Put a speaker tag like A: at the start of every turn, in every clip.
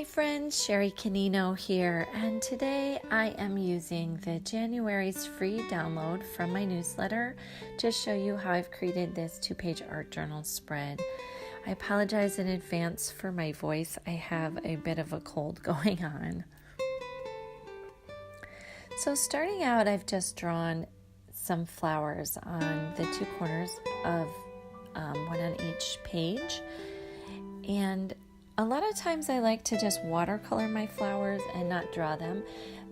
A: Hi friends, Sherry Canino here, and today I am using the January's free download from my newsletter to show you how I've created this 2-page art journal spread. I apologize in advance for my voice. I have a bit of a cold going on. So starting out, I've just drawn some flowers on the two corners of one on each page, and a lot of times I like to just watercolor my flowers and not draw them,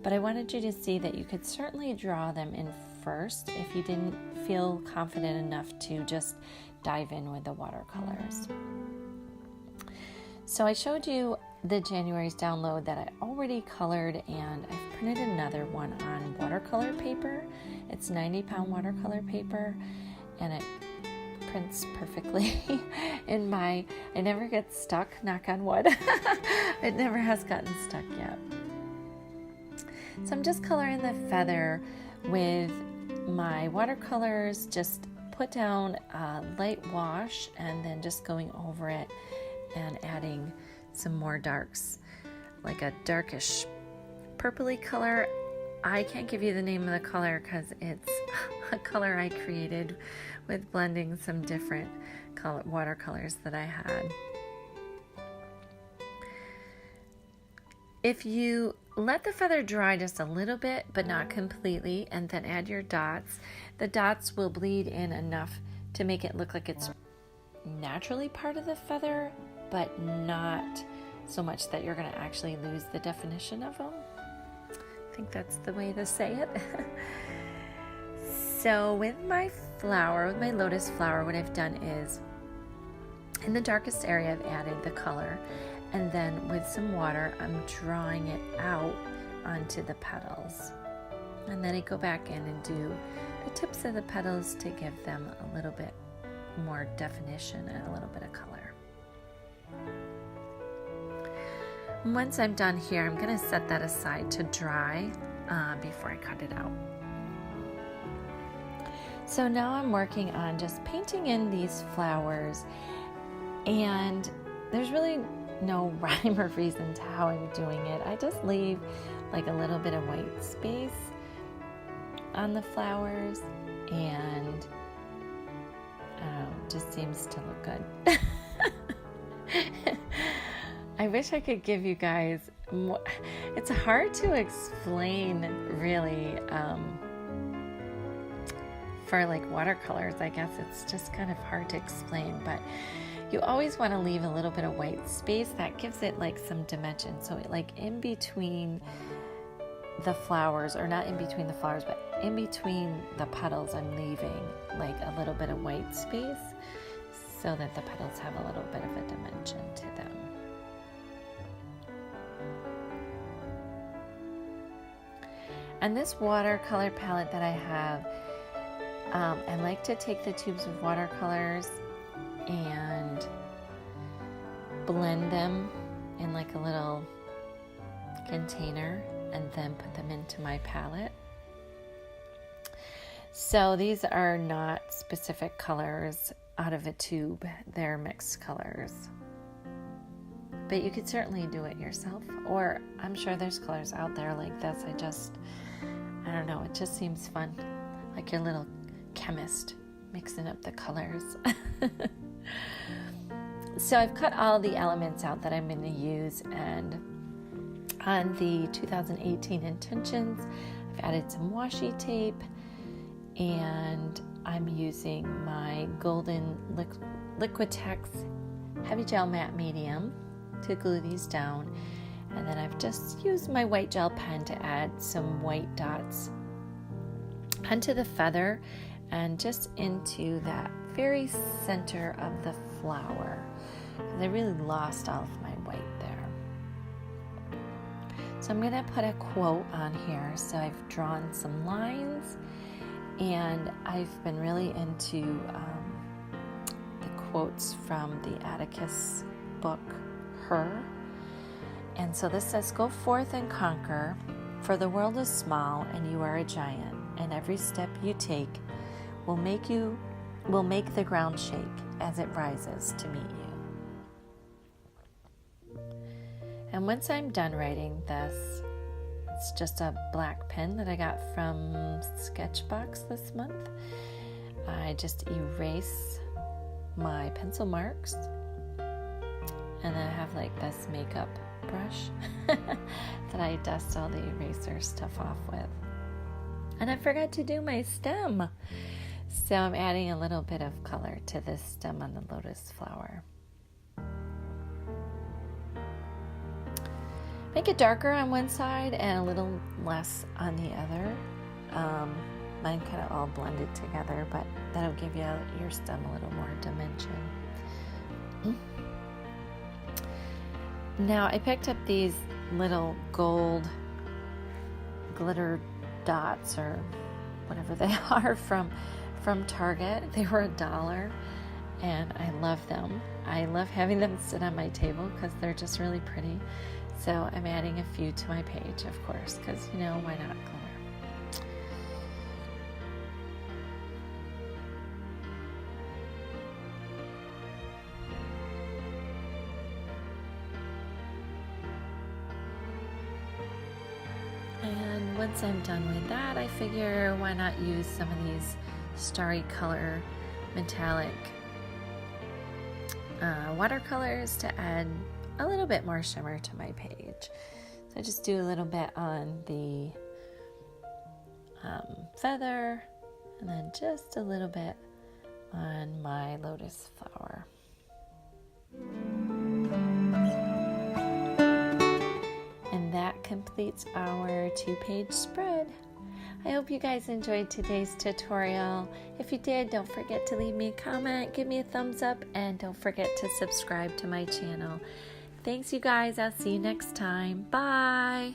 A: but I wanted you to see that you could certainly draw them in first if you didn't feel confident enough to just dive in with the watercolors. So I showed you the January's download that I already colored, and I've printed another one on watercolor paper. It's 90-pound watercolor paper, and it prints perfectly I never get stuck, knock on wood. It never has gotten stuck yet. So I'm just coloring the feather with my watercolors, just put down a light wash and then just going over it and adding some more darks, like a darkish purpley color. I can't give you the name of the color because it's a color I created with blending some different watercolors that I had. If you let the feather dry just a little bit, but not completely, and then add your dots, the dots will bleed in enough to make it look like it's naturally part of the feather, but not so much that you're going to actually lose the definition of them. I think that's the way to say it. So with my lotus flower, what I've done is in the darkest area I've added the color, and then with some water I'm drawing it out onto the petals. And then I go back in and do the tips of the petals to give them a little bit more definition and a little bit of color. Once I'm done here, I'm going to set that aside to dry before I cut it out. So now I'm working on just painting in these flowers, and there's really no rhyme or reason to how I'm doing it. I just leave like a little bit of white space on the flowers, and I don't know, it just seems to look good. I wish I could give you guys more. It's hard to explain really for like watercolors. I guess it's just kind of hard to explain, but you always want to leave a little bit of white space that gives it like some dimension. So like in between the flowers, or not in between the flowers, but in between the petals, I'm leaving like a little bit of white space so that the petals have a little bit of a dimension to them. And this watercolor palette that I have, I like to take the tubes of watercolors and blend them in like a little container and then put them into my palette. So these are not specific colors out of a tube, they're mixed colors. But you could certainly do it yourself, or I'm sure there's colors out there like this. I don't know, it just seems fun, like your little chemist mixing up the colors. So I've cut all the elements out that I'm going to use, and on the 2018 intentions, I've added some washi tape, and I'm using my golden Liquitex heavy gel matte medium to glue these down. And then I've just used my white gel pen to add some white dots onto the feather and just into that very center of the flower. And I really lost all of my white there. So I'm going to put a quote on here. So I've drawn some lines, and I've been really into the quotes from the Atticus book, Her. And so this says, "Go forth and conquer, for the world is small and you are a giant, and every step you take will make the ground shake as it rises to meet you." And once I'm done writing this, it's just a black pen that I got from Sketchbox this month. I just erase my pencil marks, and then I have like this makeup brush that I dust all the eraser stuff off with. And I forgot to do my stem, so I'm adding a little bit of color to this stem on the lotus flower. Make it darker on one side and a little less on the other. Mine kind of all blended together, but that'll give your stem a little more dimension. Now I picked up these little gold glitter dots or whatever they are from Target. They were $1 and I love them. I love having them sit on my table because they're just really pretty. So I'm adding a few to my page, of course, because, why not glitter? And once I'm done with that, I figure why not use some of these starry color metallic watercolors to add a little bit more shimmer to my page. So I just do a little bit on the feather and then just a little bit on my lotus flower. And that completes our 2-page spread. I hope you guys enjoyed today's tutorial. If you did, don't forget to leave me a comment, give me a thumbs up, and don't forget to subscribe to my channel. Thanks, you guys. I'll see you next time. Bye.